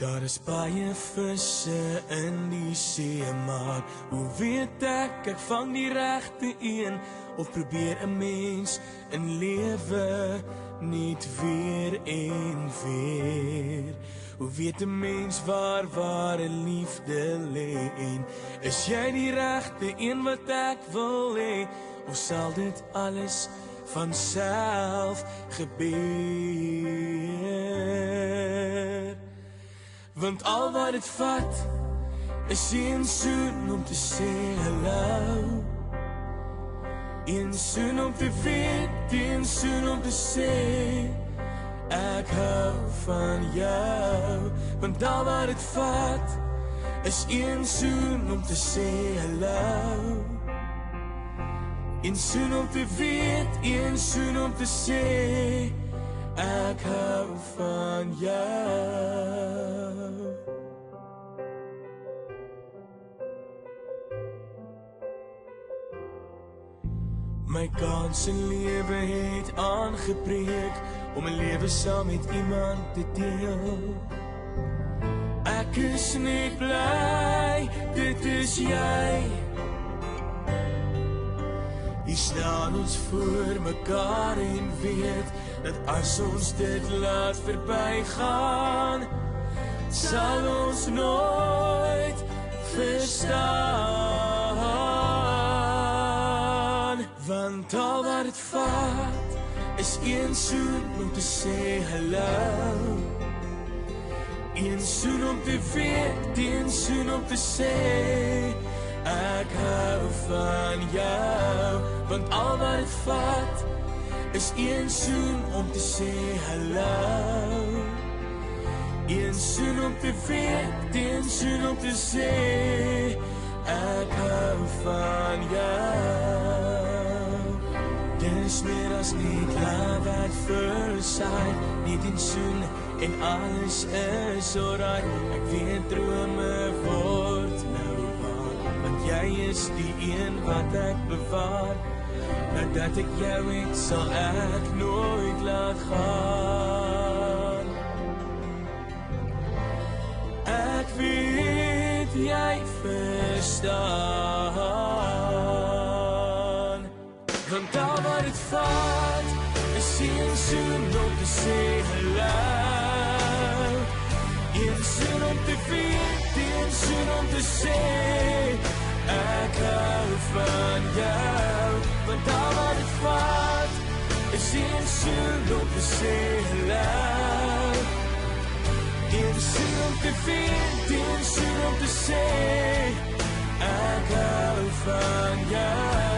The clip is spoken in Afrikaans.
Daar is baie visse in die see, maar hoe weet ek vang die regte een, of probeer 'n mens in lewe net weer en weer? Hoe weet 'n mens waar ware liefde lê, en is jy die regte een wat ek wil hê, of sal dit alles van self gebeur? Want al wat dit vat is een soen om te sê hallo, een soen om te weet, een soen om te sê ek hou van jou. Want al wat dit vat is een soen om te sê hallo, een soen om te weet, een soen om te sê ek hou van jou. My kans in lewe het aangebreek om 'n lewe saam met iemand te deel. Ek is net bly, dit is jy. Hier staan ons voor mekaar en weet dat as ons dit laat verbygaan, sal ons nooit verstaan. Want al wat dit vat is een soen om te sê hallo, een soen om te weet, een soen om te sê ek hou van jou. Want al wat dit vat is een soen om te sê hallo, een soen om te weet, een soen om te sê ek hou van jou. Dis meer as net love at first sight, net een soen en alles is alright. Ek weet drome word nou waar, want jy is die een wat ek bewaar. Nou dat ek jou het, sal ek nooit laat gaan. Ek weet jy verstaan. Want al wat dit vat is een soen om te sê hallo, een soen om te weet, een soen om te sê ek hou van jou. Want al wat dit vat is een soen om te sê hallo, een soen om te weet, een soen om te sê ek hou van jou.